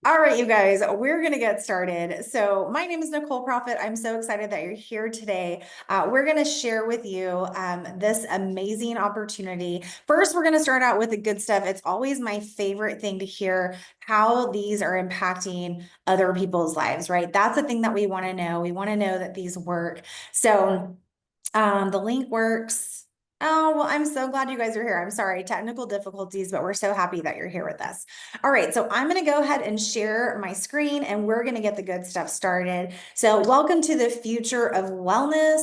All right, you guys, we're going to get started. So my name is Nicole Profit. I'm so excited that you're here today. We're going to share with you this amazing opportunity. First, we're going to start out with the good stuff. It's always my favorite thing to hear how these are impacting other people's lives, right? That's the thing that we want to know. We want to know that these work. So the link works. Oh, well, I'm so glad you guys are here. I'm sorry, technical difficulties, but we're so happy that you're here with us. All right, so I'm going to go ahead and share my screen and we're going to get the good stuff started. So welcome to the future of wellness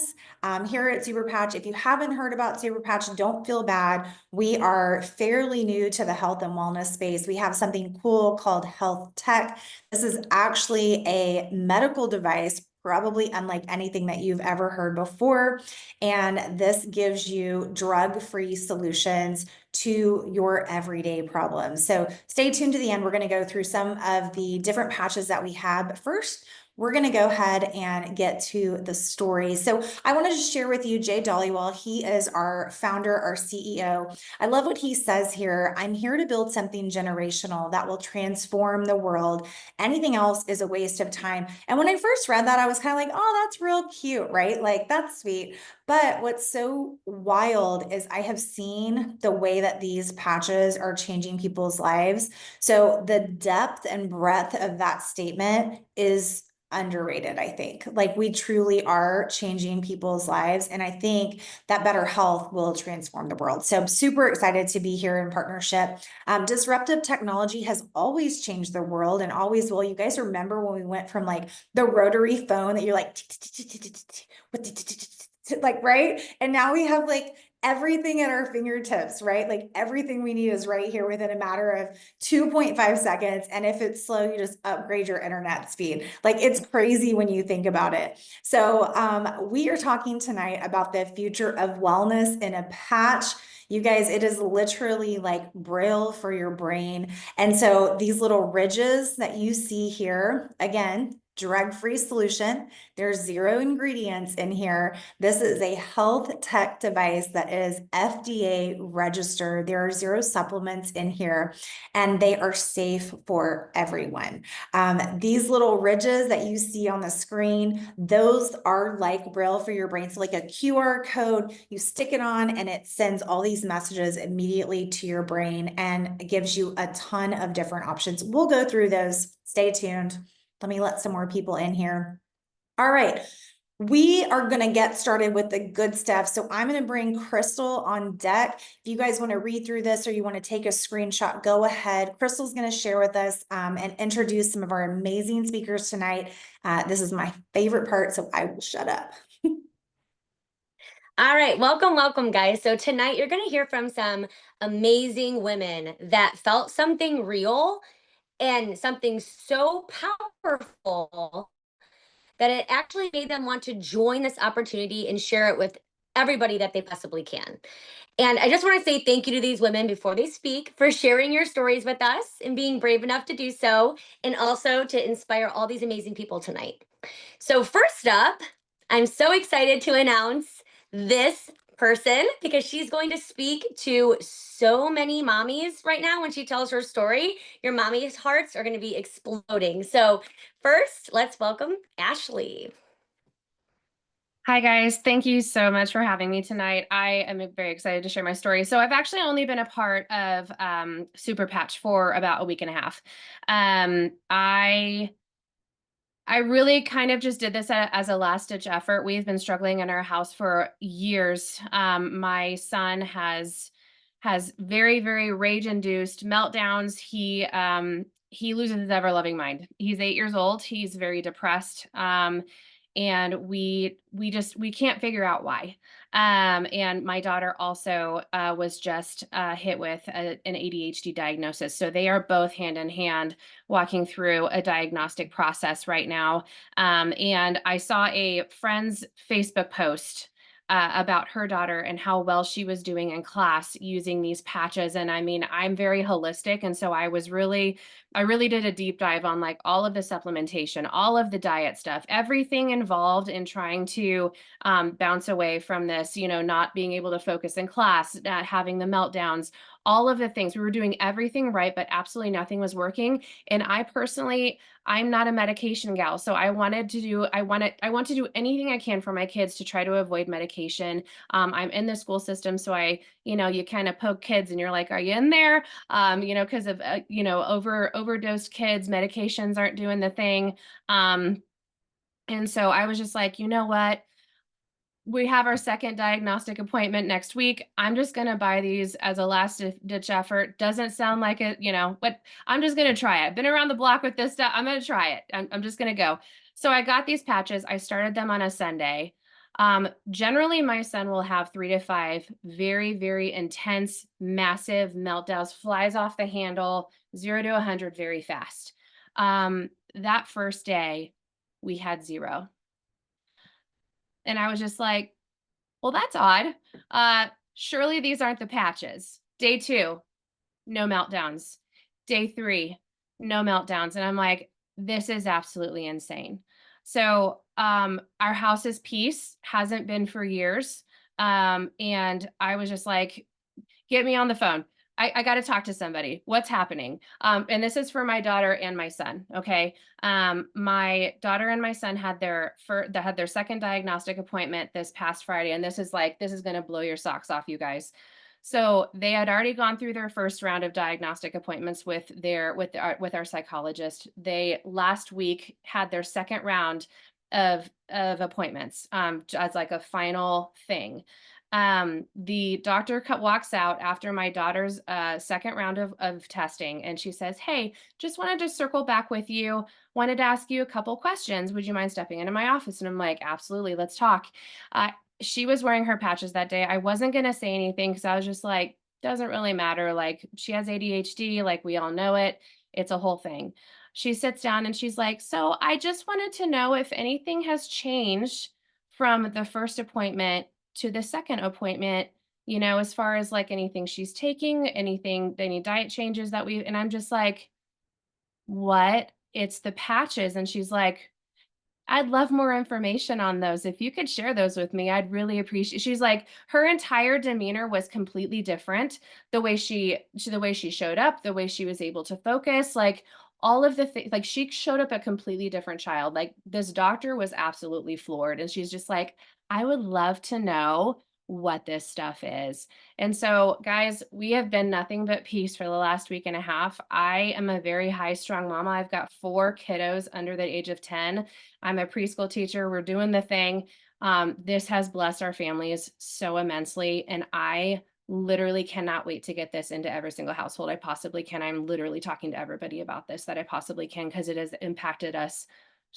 here at Super Patch. If you haven't heard about Super Patch, don't feel bad. We are fairly new to the health and wellness space. We have something cool called health tech. This is actually a medical device, probably unlike anything that you've ever heard before. And this gives you drug-free solutions to your everyday problems. So stay tuned to the end. We're going to go through some of the different patches that we have. But first, we're going to go ahead and get to the story. So I wanted to share with you Jay Dollywell. He is our founder, our CEO. I love what he says here. I'm here to build something generational that will transform the world. Anything else is a waste of time. And when I first read that, I was kind of like, oh, that's real cute, right? Like, that's sweet. But what's so wild is I have seen the way that these patches are changing people's lives. So the depth and breadth of that statement is underrated, I think. Like, we truly are changing people's lives. And I think that better health will transform the world. So I'm super excited to be here in partnership. Disruptive technology has always changed the world and always will. You guys remember when we went from like the rotary phone that you're like, like, right? And now we have like everything at our fingertips, right? Like everything we need is right here within a matter of 2.5 seconds. And if it's slow, you just upgrade your internet speed. Like, it's crazy when you think about it. So we are talking tonight about the future of wellness in a patch. You guys, it is literally like Braille for your brain. And so these little ridges that you see here, again, drug-free solution. There's 0 ingredients in here. This is a health tech device that is FDA registered. There are 0 supplements in here, and they are safe for everyone. These little ridges that you see on the screen, those are like Braille for your brain. So like a QR code, you stick it on and it sends all these messages immediately to your brain and it gives you a ton of different options. We'll go through those. Stay tuned. Let me let some more people in here. All right. We are going to get started with the good stuff. So I'm going to bring Crystal on deck. If you guys want to read through this or you want to take a screenshot, go ahead. Crystal's going to share with us and introduce some of our amazing speakers tonight. This is my favorite part, so I will shut up. All right, welcome, guys. So tonight you're going to hear from some amazing women that felt something real and something so powerful that it actually made them want to join this opportunity and share it with everybody that they possibly can. And I just want to say thank you to these women before they speak for sharing your stories with us and being brave enough to do so, and also to inspire all these amazing people tonight. So, first up, I'm so excited to announce this person because she's going to speak to so many mommies right now when she tells her story. Your mommy's hearts are going to be exploding. So, first, let's welcome Ashley. Hi, guys. Thank you so much for having me tonight. I am very excited to share my story. So I've actually only been a part of Super Patch for about a week and a half. I really kind of just did this as a last-ditch effort. We've been struggling in our house for years. My son has very, very rage-induced meltdowns. He loses his ever-loving mind. He's 8 years old. He's very depressed. And we can't figure out why. And my daughter also was just hit with an ADHD diagnosis. So they are both hand in hand walking through a diagnostic process right now. And I saw a friend's Facebook post about her daughter and how well she was doing in class using these patches. And I mean, I'm very holistic. And so I really did a deep dive on like all of the supplementation, all of the diet stuff, everything involved in trying to bounce away from this, not being able to focus in class, having the meltdowns, all of the things. We were doing everything right, but absolutely nothing was working. And I personally, I'm not a medication gal. So I want to do anything I can for my kids to try to avoid medication. I'm in the school system. So you kind of poke kids and you're like, are you in there? Because of, overdosed kids, medications aren't doing the thing. And so I was just like, you know what? We have our second diagnostic appointment next week. I'm just going to buy these as a last ditch effort. Doesn't sound like it, but I'm just going to try it. I've been around the block with this stuff. I'm going to try it. I'm just going to go. So I got these patches. I started them on a Sunday. Generally, my son will have 3 to 5 very, very intense, massive meltdowns, flies off the handle, 0 to 100 very fast. That first day, we had 0. And I was just like, well, that's odd. Surely these aren't the patches. Day 2, no meltdowns. Day 3, no meltdowns. And I'm like, this is absolutely insane. So our house's peace hasn't been for years. And I was just like, get me on the phone. I got to talk to somebody. What's happening? And this is for my daughter and my son. Okay. My daughter and my son had their second diagnostic appointment this past Friday. And this is going to blow your socks off, you guys. So they had already gone through their first round of diagnostic appointments with our psychologist. They last week had their second round of appointments as like a final thing. The doctor walks out after my daughter's second round of testing, and she says, hey, just wanted to circle back with you. Wanted to ask you a couple questions. Would you mind stepping into my office? And I'm like, absolutely, let's talk. She was wearing her patches that day. I wasn't going to say anything because I was just like, doesn't really matter. Like, she has ADHD, like, we all know it. It's a whole thing. She sits down and she's like, so I just wanted to know if anything has changed from the first appointment to the second appointment, as far as like anything she's taking, any diet changes and I'm just like, what? It's the patches. And she's like, I'd love more information on those. If you could share those with me, I'd really appreciate. She's like, her entire demeanor was completely different. The way she showed up, the way she was able to focus, like all of the things, like she showed up a completely different child. Like this doctor was absolutely floored. And she's just like, I would love to know what this stuff is. And so, guys, we have been nothing but peace for the last week and a half. I am a very high strung mama. I've got 4 kiddos under the age of 10. I'm a preschool teacher. We're doing the thing. This has blessed our families so immensely. And I literally cannot wait to get this into every single household I possibly can. I'm literally talking to everybody about this that I possibly can because it has impacted us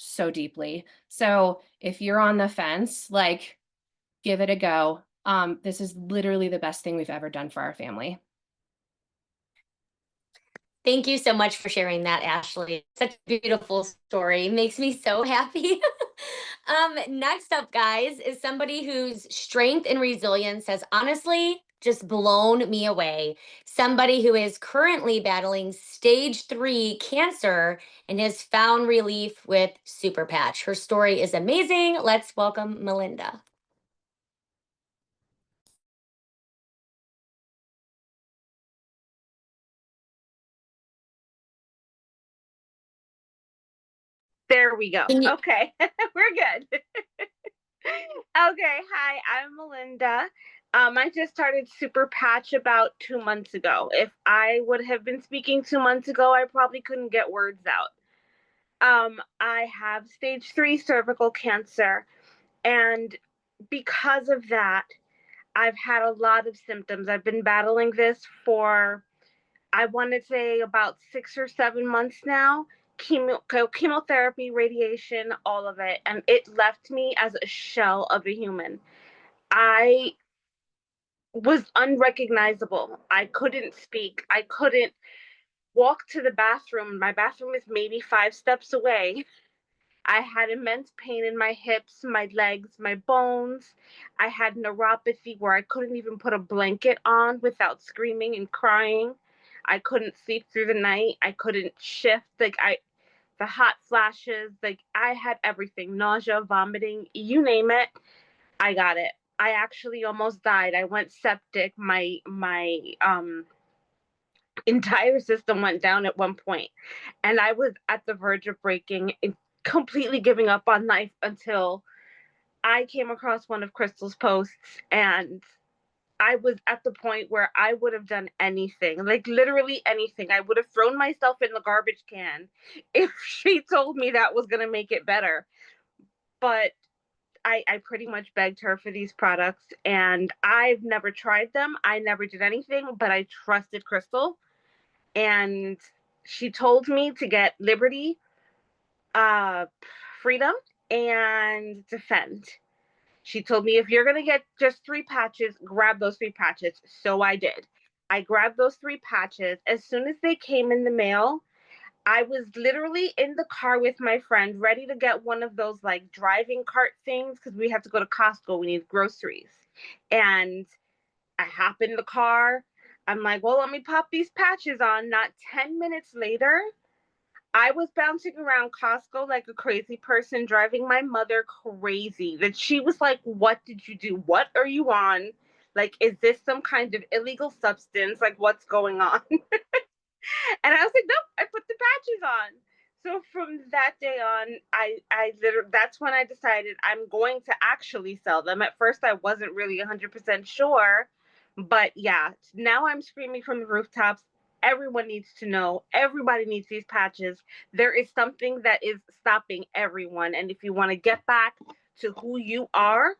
so deeply. So if you're on the fence, like, give it a go. This is literally the best thing we've ever done for our family. Thank you so much for sharing that, Ashley. Such a beautiful story. Makes me so happy. Next up, guys, is somebody whose strength and resilience has honestly just blown me away. Somebody who is currently battling stage 3 cancer and has found relief with Super Patch. Her story is amazing. Let's welcome Melinda. There we go. Can you- Okay, we're good. Okay, hi, I'm Melinda. I just started Super Patch about 2 months ago. If I would have been speaking 2 months ago, I probably couldn't get words out. I have stage 3 cervical cancer, and because of that, I've had a lot of symptoms. I've been battling this for, I want to say, about 6 or 7 months now. Chemotherapy, radiation, all of it. And it left me as a shell of a human. I was unrecognizable. I couldn't speak. I couldn't walk to the bathroom. My bathroom is maybe 5 steps away. I had immense pain in my hips, my legs, my bones. I had neuropathy where I couldn't even put a blanket on without screaming and crying. I couldn't sleep through the night. I couldn't shift. The hot flashes, like I had everything, nausea, vomiting, you name it, I got it. I actually almost died. I went septic. My entire system went down at one point, and I was at the verge of breaking and completely giving up on life until I came across one of Crystal's posts, and I was at the point where I would have done anything, like literally anything. I would have thrown myself in the garbage can if she told me that was going to make it better. But I pretty much begged her for these products, and I've never tried them. I never did anything, but I trusted Crystal, and she told me to get Liberty, uh, Freedom, and Defend. She told me, if you're going to get just 3 patches, grab those 3 patches. So I did. I grabbed those 3 patches. As soon as they came in the mail, I was literally in the car with my friend, ready to get one of those like driving cart things because we have to go to Costco. We need groceries. And I hop in the car. I'm like, well, let me pop these patches on. Not 10 minutes later, I was bouncing around Costco like a crazy person, driving my mother crazy. That she was like, "What did you do? What are you on? Like, is this some kind of illegal substance? Like, what's going on?" And I was like, "Nope, I put the patches on." So from that day on, I literally, that's when I decided I'm going to actually sell them. At first, I wasn't really 100% sure, but yeah, now I'm screaming from the rooftops. Everyone needs to know. Everybody needs these patches. There is something that is stopping everyone. And if you want to get back to who you are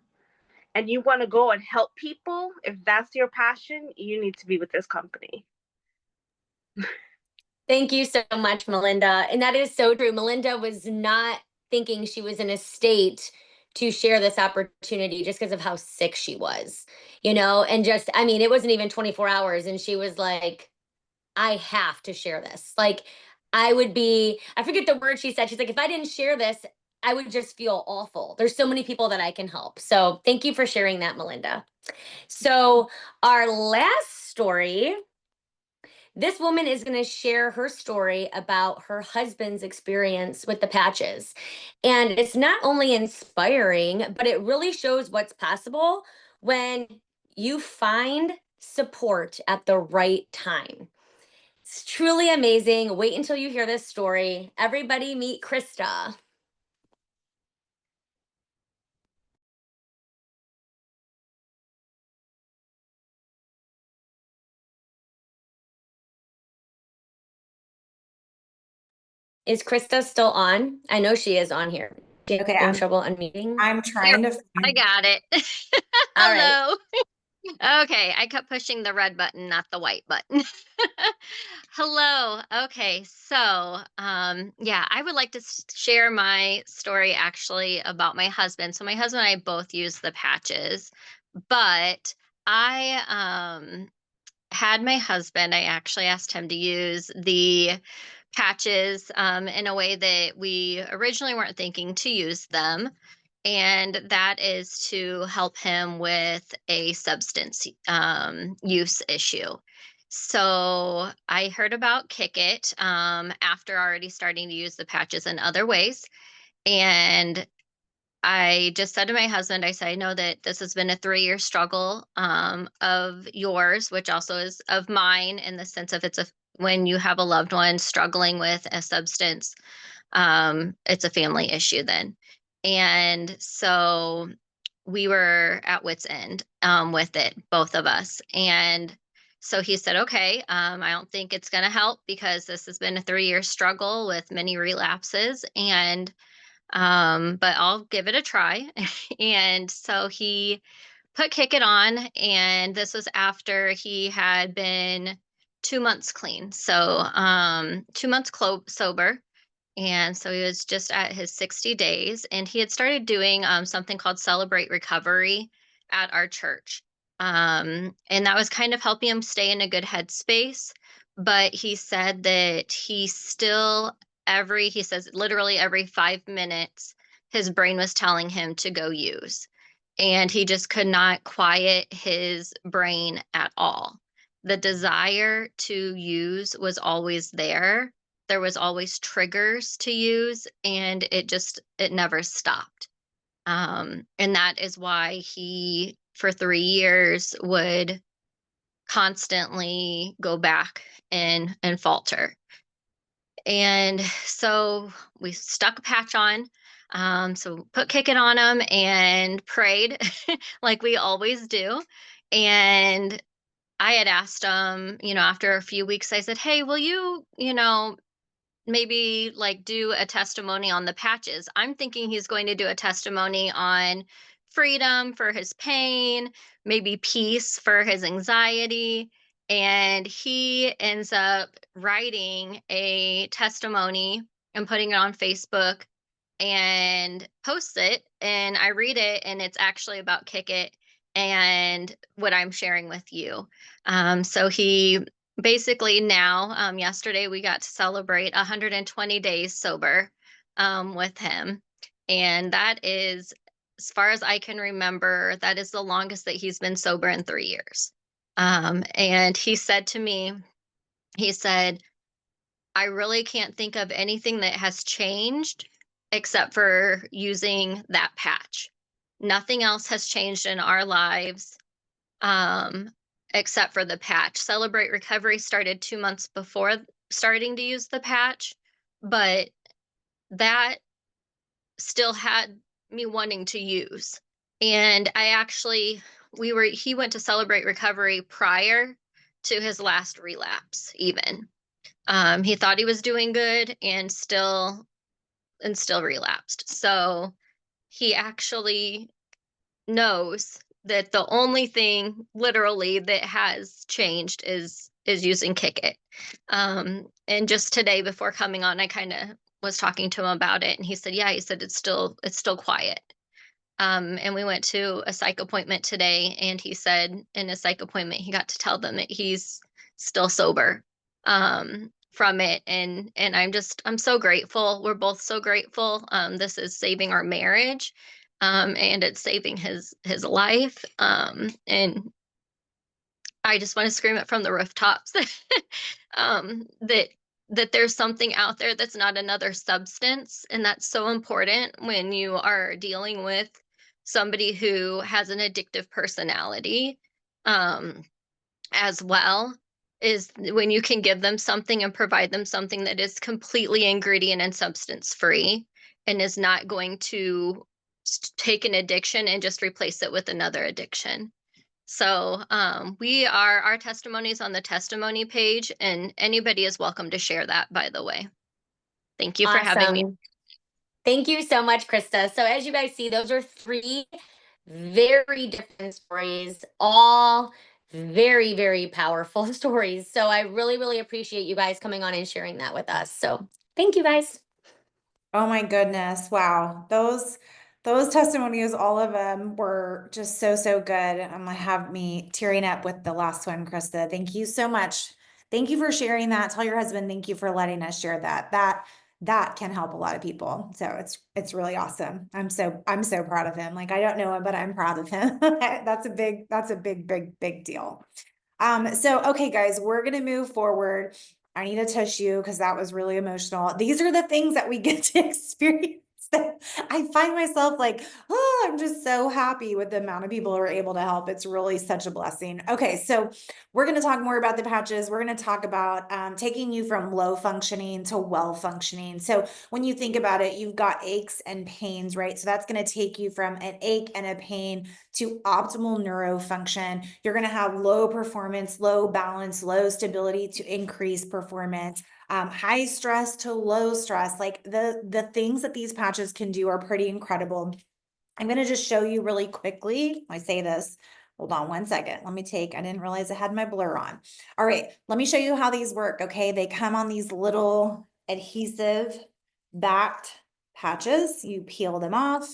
and you want to go and help people, if that's your passion, you need to be with this company. Thank you so much, Melinda. And that is so true. Melinda was not thinking she was in a state to share this opportunity just because of how sick she was, and just, I mean, it wasn't even 24 hours. And she was like, I have to share this. Like, I forget the word she said. She's like, if I didn't share this, I would just feel awful. There's so many people that I can help. So thank you for sharing that, Melinda. So, our last story, this woman is going to share her story about her husband's experience with the patches. And it's not only inspiring, but it really shows what's possible when you find support at the right time. It's truly amazing. Wait until you hear this story. Everybody meet Krista. Is Krista still on? I know she is on here. Okay, Having trouble unmuting? I'm Here, trying to I find. got it. All right. Hello. Okay, I kept pushing the red button, not the white button. Hello. Okay, so yeah, I would like to share my story actually about my husband. So my husband and I both use the patches, but I had my husband, I actually asked him to use the patches in a way that we originally weren't thinking to use them. And that is to help him with a substance use issue. So I heard about Kick It after already starting to use the patches in other ways. And I just said to my husband, I said, I know that this has been a 3-year struggle of yours, which also is of mine in the sense of when you have a loved one struggling with a substance, it's a family issue then. And so we were at wit's end with it, both of us. And so he said, okay, I don't think it's going to help because this has been a 3-year struggle with many relapses. And but I'll give it a try. And so he put Kick It on, and this was after he had been 2 months clean. So 2 months sober. And so he was just at his 60 days, and he had started doing something called Celebrate Recovery at our church. And that was kind of helping him stay in a good headspace. But he said that he still, he says literally every 5 minutes, his brain was telling him to go use. And he just could not quiet his brain at all. The desire to use was always there. There was always triggers to use, and it never stopped. And that is why he for 3 years would constantly go back and falter. And so we stuck a patch on. So put Kick It on him and prayed like we always do. And I had asked him, after a few weeks, I said, "Hey, will you, maybe like do a testimony on the patches?" I'm thinking he's going to do a testimony on freedom for his pain, maybe peace for his anxiety. And he ends up writing a testimony and putting it on Facebook and posts it. And I read it, and it's actually about Kick It and what I'm sharing with you. So he basically now, yesterday we got to celebrate 120 days sober with him. And that is, as far as I can remember, that is the longest that he's been sober in 3 years. And he said to me, he said, "I really can't think of anything that has changed except for using that patch. Nothing else has changed in our lives um, except for the patch." Celebrate Recovery started 2 months before starting to use the patch, but that still had me wanting to use. And he went to Celebrate Recovery prior to his last relapse, even. He thought he was doing good and still relapsed. So he actually knows that the only thing literally that has changed is using Kick It. And just today before coming on, I kind of was talking to him about it, and he said, "Yeah," he said, it's still quiet." And we went to a psych appointment today, and he said in a psych appointment he got to tell them that he's still sober from it. And I'm so grateful. We're both so grateful. This is saving our marriage, and it's saving his life. And I just want to scream it from the rooftops that there's something out there that's not another substance. And that's so important when you are dealing with somebody who has an addictive personality, as well, is when you can give them something and provide them something that is completely ingredient and substance free and is not going to take an addiction and just replace it with another addiction. So our testimonies on the testimony page, and anybody is welcome to share that, by the way. Thank you for having me. Awesome. Thank you so much, Krista. So as you guys see, those are three very different stories, all very, very powerful stories. So I really, really appreciate you guys coming on and sharing that with us. So thank you guys. Oh my goodness. Wow. Those testimonies, all of them were just so, so good. I'm gonna have me tearing up with the last one, Krista. Thank you so much. Thank you for sharing that. Tell your husband, thank you for letting us share that. That can help a lot of people. So it's really awesome. I'm so proud of him. Like, I don't know him, but I'm proud of him. That's a big deal. So, okay, guys, we're going to move forward. I need a tissue because that was really emotional. These are the things that we get to experience. I find myself like, oh, I'm just so happy with the amount of people who are able to help. It's really such a blessing. Okay, so we're going to talk more about the patches. We're going to talk about taking you from low functioning to well functioning. So when you think about it, you've got aches and pains, right? So that's going to take you from an ache and a pain to optimal neurofunction. You're going to have low performance, low balance, low stability to increase performance. High stress to low stress. Like the things that these patches can do are pretty incredible. I'm going to just show you really quickly. I say this, hold on one second. I didn't realize I had my blur on. All right, let me show you how these work. Okay, they come on these little adhesive backed patches. You peel them off,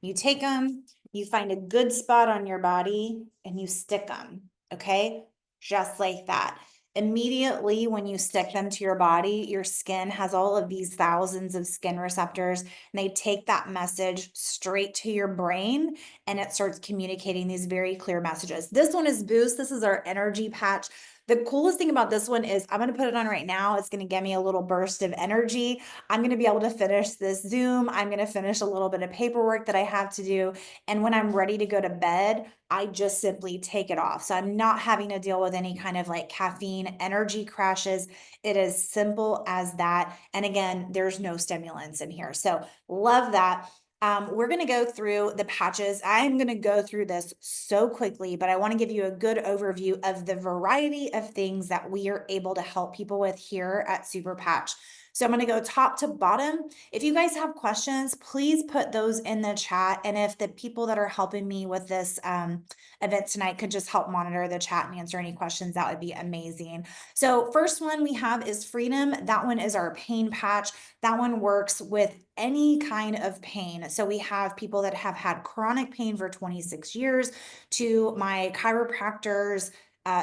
you take them, you find a good spot on your body and you stick them. Okay, just like that. Immediately when you stick them to your body, your skin has all of these thousands of skin receptors, and they take that message straight to your brain and it starts communicating these very clear messages. This one is Boost. This is our energy patch. The coolest thing about this one is I'm going to put it on right now. It's going to give me a little burst of energy. I'm going to be able to finish this Zoom. I'm going to finish a little bit of paperwork that I have to do. And when I'm ready to go to bed, I just simply take it off. So I'm not having to deal with any kind of like caffeine energy crashes. It is simple as that. And again, there's no stimulants in here. So love that. We're going to go through the patches. I'm going to go through this so quickly, but I want to give you a good overview of the variety of things that we are able to help people with here at Super Patch. So I'm going to go top to bottom. If you guys have questions, please put those in the chat. And if the people that are helping me with this event tonight could just help monitor the chat and answer any questions, that would be amazing. So first one we have is Freedom. That one is our pain patch. That one works with any kind of pain. So we have people that have had chronic pain for 26 years to my chiropractor's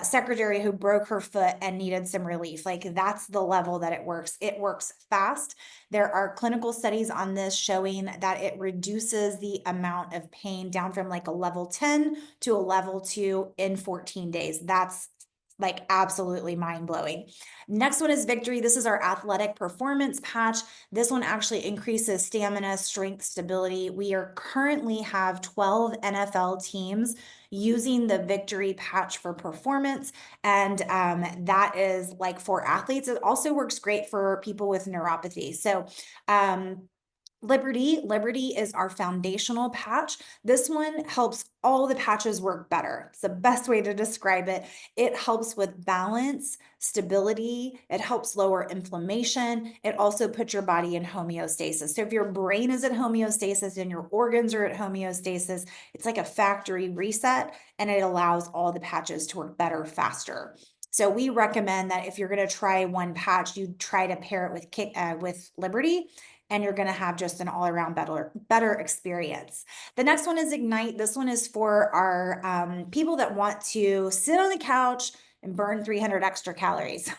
secretary who broke her foot and needed some relief. Like that's the level that it works. It works fast. There are clinical studies on this showing that it reduces the amount of pain down from like a level 10 to a level 2 in 14 days. That's like absolutely mind blowing. Next one is Victory. This is our athletic performance patch. This one actually increases stamina, strength, stability. We are currently have 12 NFL teams using the Victory patch for performance. And that is like for athletes. It also works great for people with neuropathy. So, Liberty is our foundational patch. This one helps all the patches work better. It's the best way to describe it. It helps with balance, stability. It helps lower inflammation. It also puts your body in homeostasis. So if your brain is at homeostasis and your organs are at homeostasis, it's like a factory reset and it allows all the patches to work better, faster. So we recommend that if you're going to try one patch, you try to pair it with Liberty, and you're going to have just an all-around better experience. The next one is Ignite. This one is for our people that want to sit on the couch and burn 300 extra calories.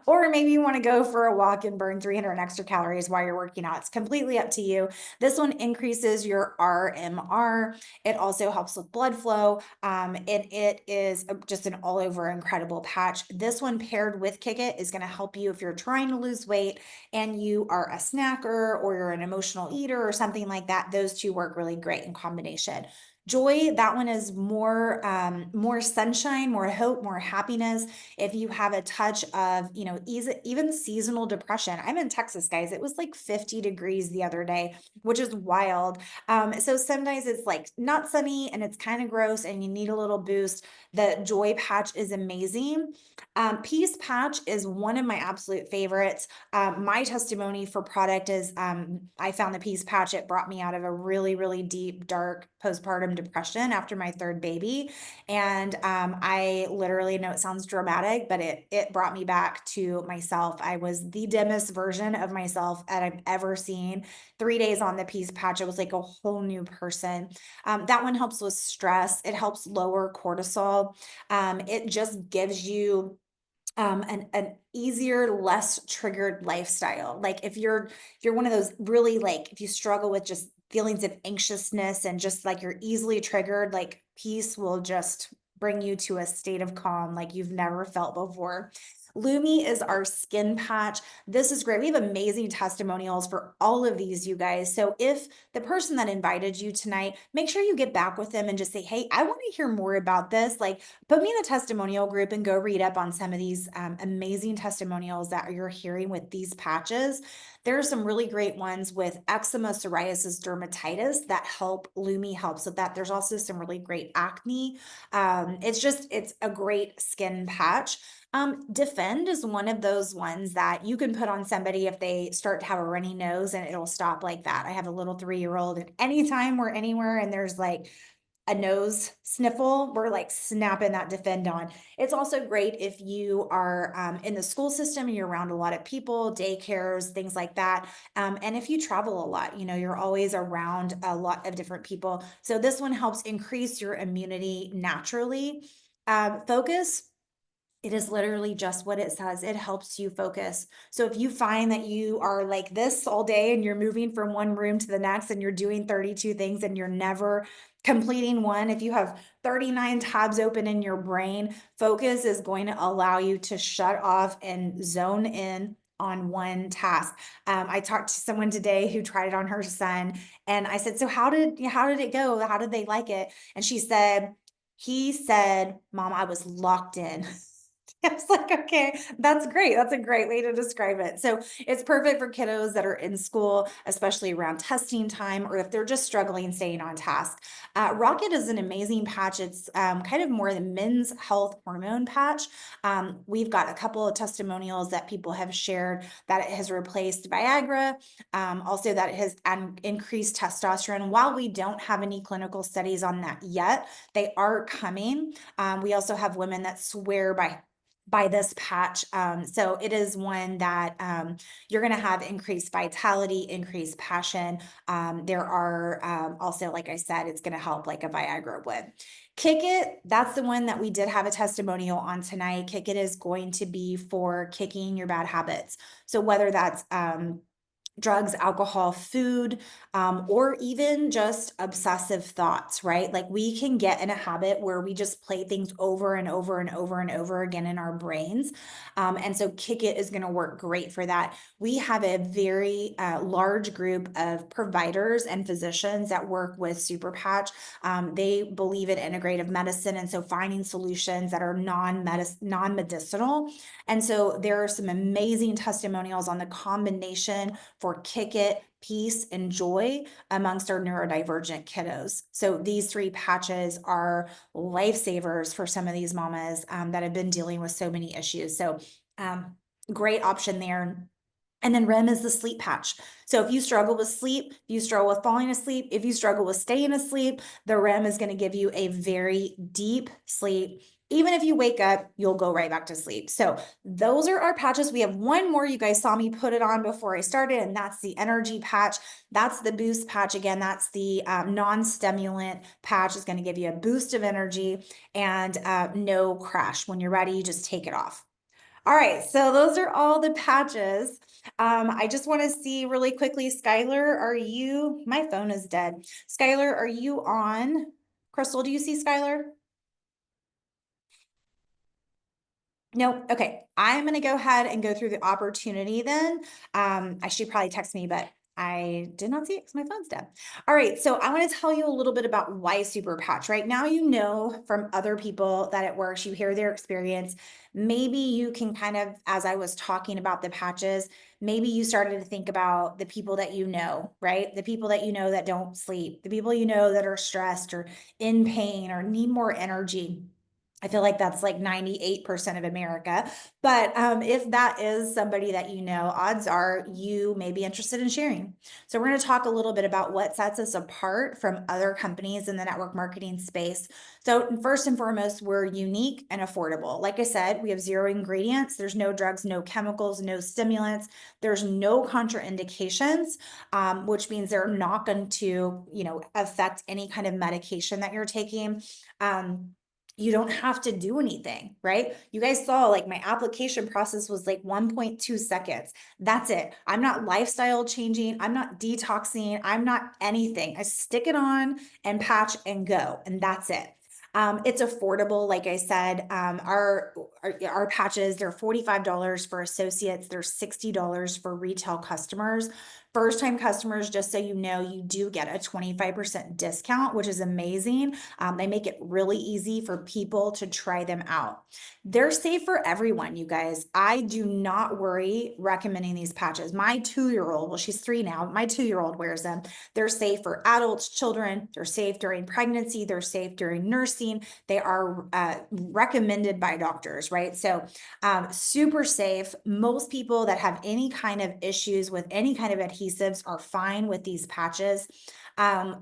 Or maybe you want to go for a walk and burn 300 extra calories while you're working out. It's completely up to you. This one increases your RMR. It also helps with blood flow. And it is just an all over incredible patch. This one paired with Kick It is going to help you if you're trying to lose weight and you are a snacker or you're an emotional eater or something like that. Those two work really great in combination. Joy, that one is more sunshine, more hope, more happiness. If you have a touch of, even seasonal depression. I'm in Texas, guys. It was like 50 degrees the other day, which is wild. So sometimes it's like not sunny and it's kind of gross and you need a little boost. The Joy patch is amazing. Peace patch is one of my absolute favorites. My testimony for product is I found the Peace patch. It brought me out of a really, really deep, dark postpartum depression after my third baby. And I literally know it sounds dramatic, but it brought me back to myself. I was the dimmest version of myself that I've ever seen. 3 days on the Peace patch, I was like a whole new person. That one helps with stress. It helps lower cortisol. It just gives you an easier, less triggered lifestyle. Like if you're one of those really like, if you struggle with just feelings of anxiousness and just like you're easily triggered, like Peace will just bring you to a state of calm like you've never felt before. Lumi is our skin patch. This is great. We have amazing testimonials for all of these, you guys. So if the person that invited you tonight, make sure you get back with them and just say, hey, I want to hear more about this. Like put me in the testimonial group and go read up on some of these amazing testimonials that you're hearing with these patches. There are some really great ones with eczema, psoriasis, dermatitis that help. Lumi helps with that. There's also some really great acne. It's a great skin patch. Defend is one of those ones that you can put on somebody if they start to have a runny nose and it'll stop like that. I have a little 3-year-old and anytime we're anywhere and there's like a nose sniffle, we're like snapping that Defend on. It's also great if you are in the school system and you're around a lot of people, daycares, things like that. And if you travel a lot, you're always around a lot of different people. So this one helps increase your immunity naturally. Focus. It is literally just what it says. It helps you focus. So if you find that you are like this all day and you're moving from one room to the next and you're doing 32 things and you're never completing one, if you have 39 tabs open in your brain, focus is going to allow you to shut off and zone in on one task. I talked to someone today who tried it on her son, and I said, "So how did it go? How did they like it?" And she said, "He said, Mom, I was locked in." I was like, okay, that's great. That's a great way to describe it. So it's perfect for kiddos that are in school, especially around testing time, or if they're just struggling staying on task. Rocket is an amazing patch. It's kind of more the men's health hormone patch. We've got a couple of testimonials that people have shared that it has replaced Viagra, also that it has increased testosterone. While we don't have any clinical studies on that yet, they are coming. We also have women that swear by this patch. So it is one that you're going to have increased vitality, increased passion. There are also, like I said, it's going to help like a Viagra would. Kick It, that's the one that we did have a testimonial on tonight. Kick It is going to be for kicking your bad habits. So whether that's drugs, alcohol, food, or even just obsessive thoughts, right? Like we can get in a habit where we just play things over and over and over and over again in our brains. And so Kick It is going to work great for that. We have a very large group of providers and physicians that work with Super Patch. They believe in integrative medicine. And so finding solutions that are non-medicinal. And so there are some amazing testimonials on the combination for Kick It, peace, and joy amongst our neurodivergent kiddos. So these three patches are lifesavers for some of these mamas that have been dealing with so many issues. So great option there. And then REM is the sleep patch. So if you struggle with sleep, if you struggle with falling asleep, if you struggle with staying asleep, the REM is going to give you a very deep sleep. Even if you wake up, you'll go right back to sleep. So those are our patches. We have one more. You guys saw me put it on before I started, and that's the energy patch. That's the boost patch. Again, that's the non-stimulant patch. It's going to give you a boost of energy and no crash. When you're ready, you just take it off. All right, so those are all the patches. I just want to see really quickly, Skylar, my phone is dead. Skylar, are you on? Crystal, do you see Skylar? No, okay. I'm going to go ahead and go through the opportunity then. I should probably text me, but I did not see it because my phone's dead. All right, so I want to tell you a little bit about why Super Patch. Right now, you know from other people that it works. You hear their experience. Maybe you can kind of, as I was talking about the patches, maybe you started to think about the people that you know, right? The people that you know that don't sleep, the people you know that are stressed or in pain or need more energy. I feel like that's like 98% of America. But if that is somebody that you know, odds are you may be interested in sharing. So we're going to talk a little bit about what sets us apart from other companies in the network marketing space. So first and foremost, we're unique and affordable. Like I said, we have 0 ingredients. There's no drugs, no chemicals, no stimulants. There's no contraindications, which means they're not going to, affect any kind of medication that you're taking. You don't have to do anything, right? You guys saw like my application process was like 1.2 seconds. That's it. I'm not lifestyle changing. I'm not detoxing. I'm not anything. I stick it on and patch and go, and that's it. It's affordable. Like I said, our patches, they're $45 for associates. They're $60 for retail customers. First time customers, just so you know, you do get a 25% discount, which is amazing. They make it really easy for people to try them out. They're safe for everyone, you guys. I do not worry recommending these patches. My 2-year-old, well, she's 3 now, my 2-year-old wears them. They're safe for adults, children. They're safe during pregnancy. They're safe during nursing. They are recommended by doctors, right? So super safe. Most people that have any kind of issues with any kind of adhesives are fine with these patches.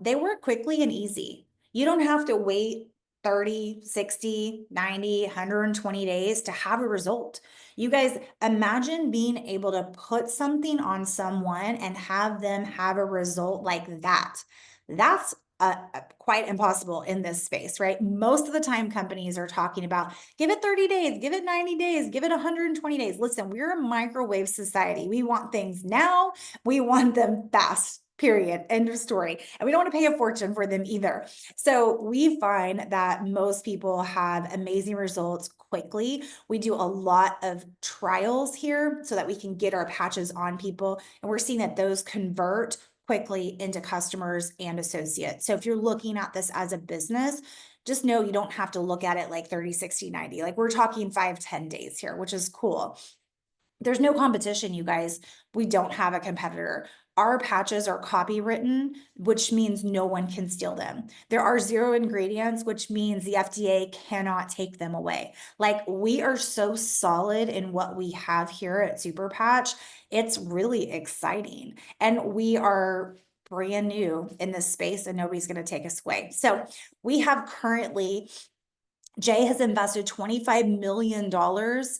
They work quickly and easy. You don't have to wait 30, 60, 90, 120 days to have a result. You guys imagine being able to put something on someone and have them have a result like that. That's quite impossible in this space, right? Most of the time companies are talking about give it 30 days, give it 90 days, give it 120 days. Listen, we're a microwave society. We want things now. We want them fast. Period. End of story. And we don't want to pay a fortune for them either. So we find that most people have amazing results quickly. We do a lot of trials here so that we can get our patches on people. And we're seeing that those convert quickly into customers and associates. So if you're looking at this as a business, just know you don't have to look at it like 30, 60, 90. Like we're talking 5, 10 days here, which is cool. There's no competition, you guys. We don't have a competitor. Our patches are copywritten, which means no one can steal them. There are 0 ingredients, which means the FDA cannot take them away. Like we are so solid in what we have here at Super Patch. It's really exciting. And we are brand new in this space and nobody's going to take us away. So we have currently Jay has invested $25 million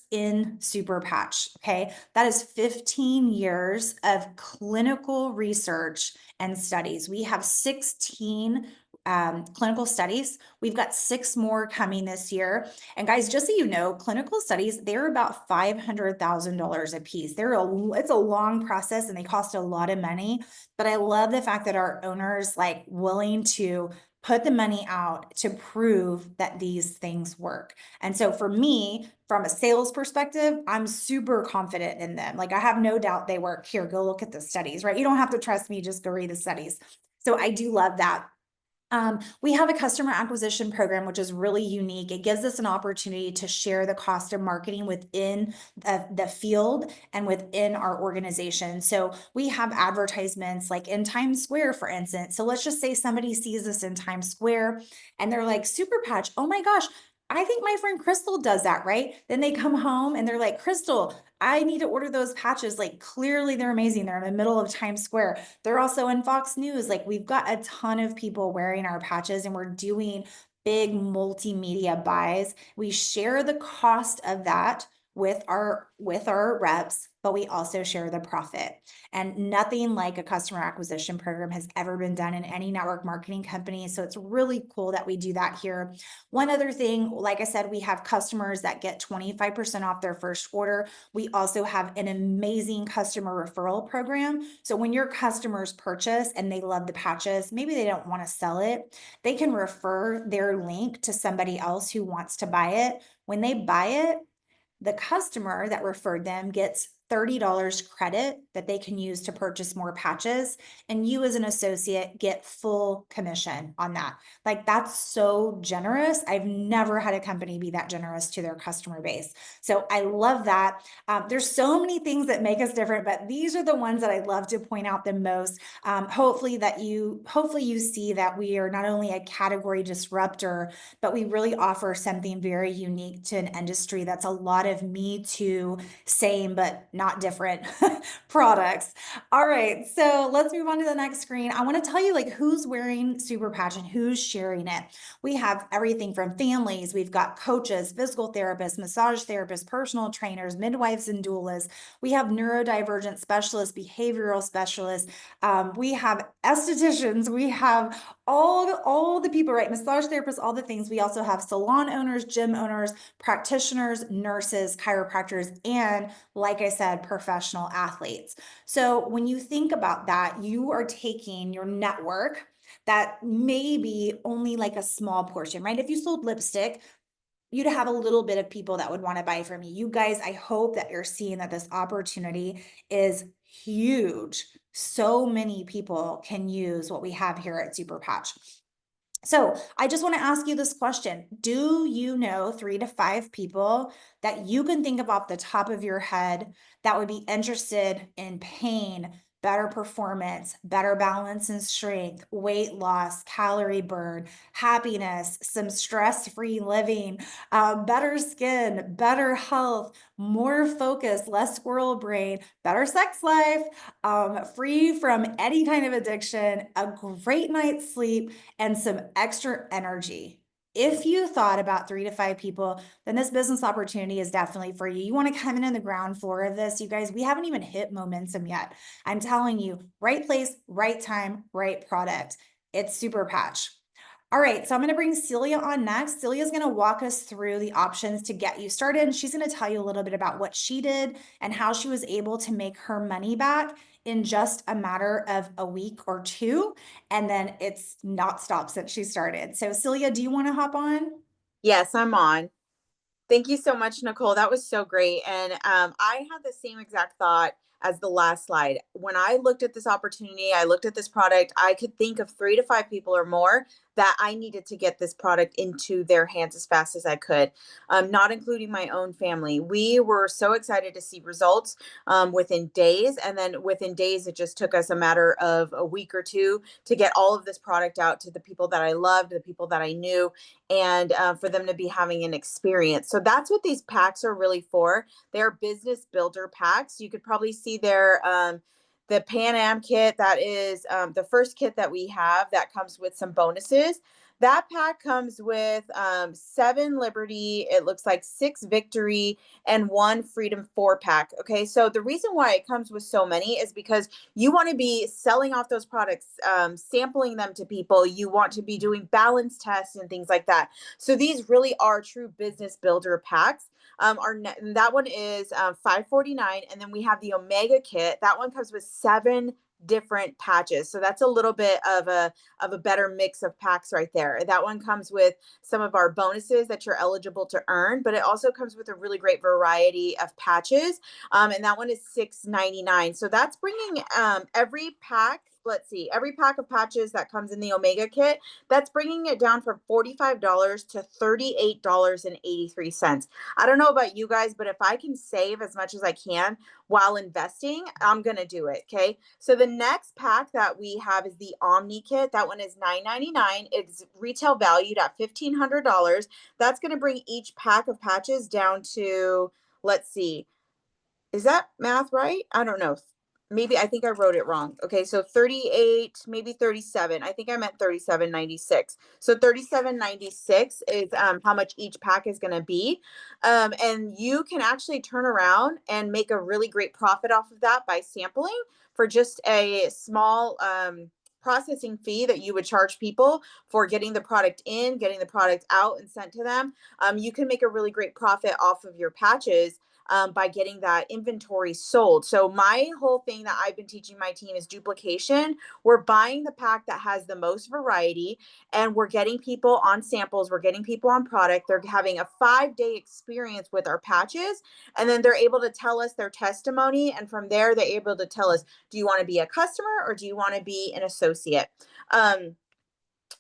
in Super Patch. Okay. That is 15 years of clinical research and studies. We have 16 clinical studies. We've got 6 more coming this year. And guys, just so you know, clinical studies, they're about $500,000 a piece. It's a long process and they cost a lot of money. But I love the fact that our owners like willing to put the money out to prove that these things work. And so for me, from a sales perspective, I'm super confident in them. Like I have no doubt they work. Here, go look at the studies, right? You don't have to trust me, just go read the studies. So I do love that. We have a customer acquisition program, which is really unique. It gives us an opportunity to share the cost of marketing within the field and within our organization. So we have advertisements like in Times Square, for instance. So let's just say somebody sees us in Times Square and they're like, Super Patch, oh my gosh, I think my friend Crystal does that, right? Then they come home and they're like, Crystal, I need to order those patches. Like clearly they're amazing. They're in the middle of Times Square. They're also in Fox News. Like we've got a ton of people wearing our patches and we're doing big multimedia buys. We share the cost of that with our reps, but we also share the profit. And nothing like a customer acquisition program has ever been done in any network marketing company. So it's really cool that we do that here. One other thing, like I said, we have customers that get 25% off their first order. We also have an amazing customer referral program. So when your customers purchase and they love the patches, maybe they don't want to sell it, they can refer their link to somebody else who wants to buy it. When they buy it, the customer that referred them gets $30 credit that they can use to purchase more patches. And you as an associate get full commission on that. Like that's so generous. I've never had a company be that generous to their customer base. So I love that. There's so many things that make us different, but these are the ones that I love to point out the most. Hopefully you see that we are not only a category disruptor, but we really offer something very unique to an industry that's a lot of me too, same, but not different products. All right, so let's move on to the next screen. I want to tell you like who's wearing Super Patch and who's sharing it. We have everything from families. We've got coaches, physical therapists, massage therapists, personal trainers, midwives and doulas. We have neurodivergent specialists, behavioral specialists. We have estheticians. We have all the people, right? Massage therapists, all the things. We also have salon owners, gym owners, practitioners, nurses, chiropractors, and like I said, professional athletes. So when you think about that, you are taking your network that may be only like a small portion, right? If you sold lipstick, you'd have a little bit of people that would want to buy from you. You guys, I hope that you're seeing that this opportunity is huge. So many people can use what we have here at Super Patch. So I just want to ask you this question. Do you know 3 to 5 people that you can think of off the top of your head that would be interested in pain, better performance, better balance and strength, weight loss, calorie burn, happiness, some stress-free living, better skin, better health, more focus, less squirrel brain, better sex life, free from any kind of addiction, a great night's sleep, and some extra energy? If you thought about 3 to 5 people, then this business opportunity is definitely for you. You want to come in on the ground floor of this, you guys. We haven't even hit momentum yet. I'm telling you, right place, right time, right product. It's Super Patch. All right, so I'm going to bring Celia on next. Celia's going to walk us through the options to get you started. And she's going to tell you a little bit about what she did and how she was able to make her money back in just a matter of a week or two. And then it's not stopped since she started. So Celia, do you want to hop on? Yes, I'm on. Thank you so much, Nicole. That was so great. And I had the same exact thought as the last slide. When I looked at this opportunity, I looked at this product, I could think of 3 to 5 people or more that I needed to get this product into their hands as fast as I could, not including my own family. We were so excited to see results within days. And then within days, it just took us a matter of a week or two to get all of this product out to the people that I loved, the people that I knew, and for them to be having an experience. So that's what these packs are really for. They're business builder packs. You could probably see their the Pan Am kit. That is the first kit that we have that comes with some bonuses. That pack comes with 7 Liberty, it looks like 6 Victory, and 1 Freedom 4 pack. Okay, so the reason why it comes with so many is because you want to be selling off those products, sampling them to people. You want to be doing balance tests and things like that. So these really are true business builder packs. That one is $5.49, and then we have the Omega kit. That one comes with 7 different patches. So that's a little bit of a better mix of packs right there. That one comes with some of our bonuses that you're eligible to earn, but it also comes with a really great variety of patches. And that one is $6.99. So that's bringing every pack. Let's see, every pack of patches that comes in the Omega kit, that's bringing it down from $45 to $38.83. I don't know about you guys, but if I can save as much as I can while investing, I'm going to do it. Okay. So the next pack that we have is the Omni kit. That one is $9.99. It's retail valued at $1,500. That's going to bring each pack of patches down to, let's see, is that math right? I don't know. Maybe I think I wrote it wrong. Okay, so 38, maybe 37. I think I meant 37.96. So 37.96 is how much each pack is going to be. And you can actually turn around and make a really great profit off of that by sampling for just a small processing fee that you would charge people for getting the product in, getting the product out and sent to them. You can make a really great profit off of your patches by getting that inventory sold. So my whole thing that I've been teaching my team is duplication. We're buying the pack that has the most variety, and we're getting people on samples. We're getting people on product. They're having a 5-day experience with our patches, and then they're able to tell us their testimony. And from there, they're able to tell us, do you want to be a customer or do you want to be an associate?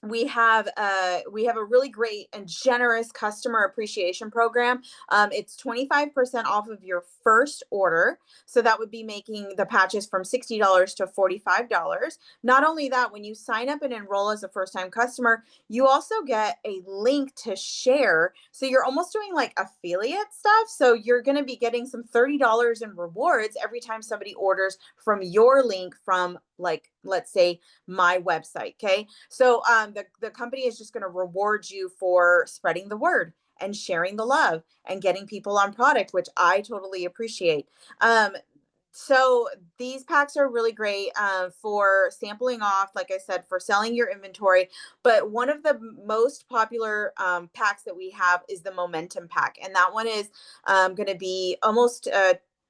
We have a really great and generous customer appreciation program. It's 25% off of your first order. So that would be making the patches from $60 to $45. Not only that, when you sign up and enroll as a first-time customer, you also get a link to share. So you're almost doing like affiliate stuff. So you're going to be getting some $30 in rewards every time somebody orders from your link from, like, let's say my website. Okay. So the company is just going to reward you for spreading the word and sharing the love and getting people on product, which I totally appreciate. So these packs are really great for sampling off, like I said, for selling your inventory. But one of the most popular packs that we have is the Momentum pack. And that one is going to be almost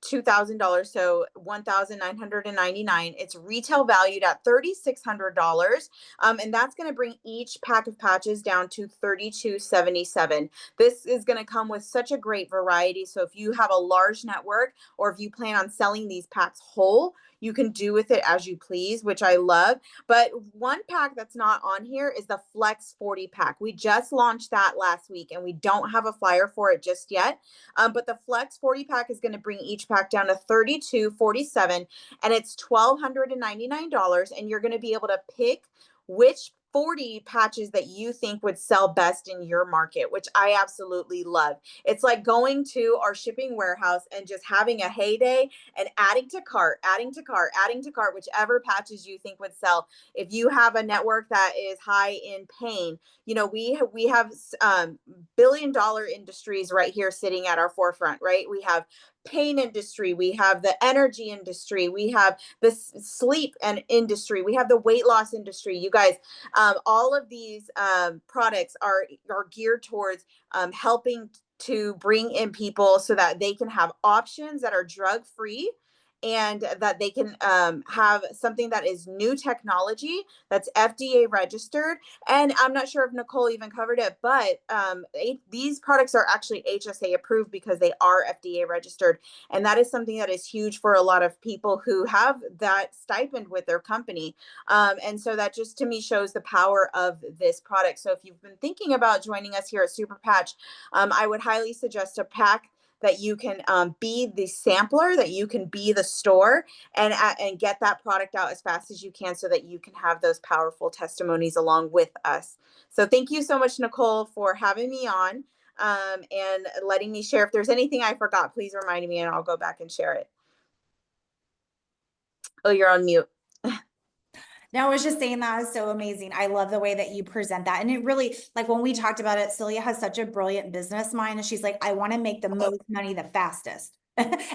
$2,000, so $1,999. It's retail valued at $3,600, and that's going to bring each pack of patches down to $32.77. This is going to come with such a great variety. So if you have a large network, or if you plan on selling these packs whole, you can do with it as you please, which I love. But one pack that's not on here is the Flex 40 pack. We just launched that last week, and we don't have a flyer for it just yet. But the Flex 40 pack is going to bring each pack down to $32.47, and it's $1,299. And you're going to be able to pick which 40 patches that you think would sell best in your market, which I absolutely love. It's like going to our shipping warehouse and just having a heyday and adding to cart, adding to cart, adding to cart, whichever patches you think would sell. If you have a network that is high in pain, you know, we have $1 billion industries right here sitting at our forefront, right? We have pain industry, we have the energy industry, we have the sleep and industry, we have the weight loss industry. You guys, all of these products are geared towards helping to bring in people so that they can have options that are drug free, and that they can have something that is new technology that's FDA registered. And I'm not sure if Nicole even covered it, but these products are actually HSA approved because they are FDA registered. And that is something that is huge for a lot of people who have that stipend with their company. And so that just to me shows the power of this product. So if you've been thinking about joining us here at Super Patch, I would highly suggest a pack that you can be the sampler, that you can be the store, and get that product out as fast as you can so that you can have those powerful testimonies along with us. So thank you so much, Nicole, for having me on and letting me share. If there's anything I forgot, please remind me and I'll go back and share it. Oh, you're on mute. No, I was just saying that is so amazing. I love the way that you present that. And it really, like when we talked about it, Celia has such a brilliant business mind. And she's like, I want to make the most money the fastest.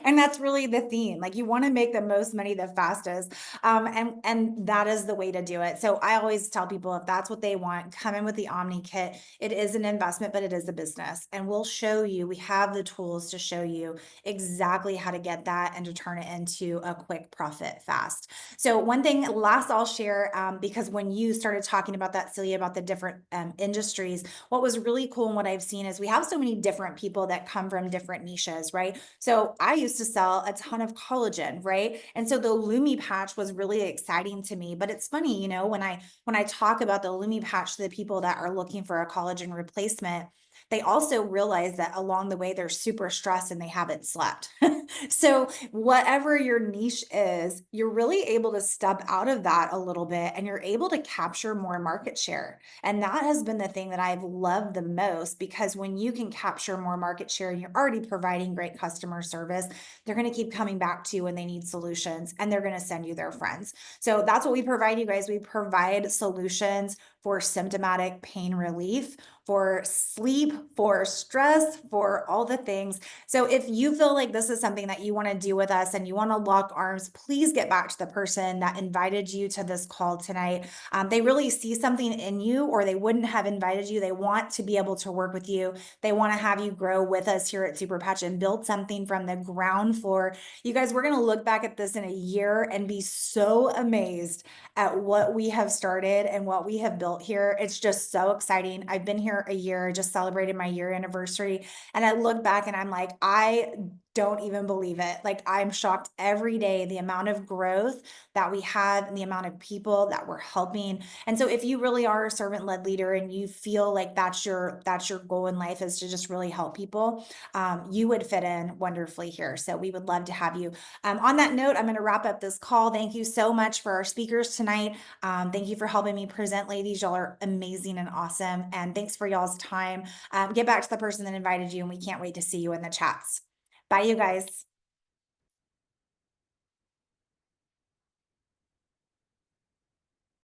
And that's really the theme. Like you want to make the most money the fastest. And that is the way to do it. So I always tell people if that's what they want, come in with the Omni kit. It is an investment, but it is a business. And we'll show you, we have the tools to show you exactly how to get that and to turn it into a quick profit fast. So one thing last I'll share, because when you started talking about that, Celia, about the different industries, what was really cool and what I've seen is we have so many different people that come from different niches, right? So I used to sell a ton of collagen, right? And so the Lumi patch was really exciting to me. But it's funny, you know, when I talk about the Lumi patch to the people that are looking for a collagen replacement, they also realize that along the way they're super stressed and they haven't slept. So whatever your niche is, you're really able to step out of that a little bit and you're able to capture more market share. And that has been the thing that I've loved the most, because when you can capture more market share and you're already providing great customer service, they're going to keep coming back to you when they need solutions, and they're going to send you their friends. So that's what we provide you guys. We provide solutions for symptomatic pain relief, for sleep, for stress, for all the things. So if you feel like this is something that you want to do with us and you want to lock arms, please get back to the person that invited you to this call tonight. They really see something in you, or they wouldn't have invited you. They want to be able to work with you. They want to have you grow with us here at Super Patch and build something from the ground floor. You guys, we're going to look back at this in a year and be so amazed at what we have started and what we have built here. It's just so exciting. I've been here a year, just celebrated my year anniversary. And I look back and I'm like, I don't even believe it. Like I'm shocked every day, the amount of growth that we have and the amount of people that we're helping. And so if you really are a servant-led leader and you feel like that's your goal in life, is to just really help people, you would fit in wonderfully here. So we would love to have you. On that note, I'm going to wrap up this call. Thank you so much for our speakers tonight. Thank you for helping me present, ladies. Y'all are amazing and awesome. And thanks for y'all's time. Get back to the person that invited you, and we can't wait to see you in the chats. Bye, you guys.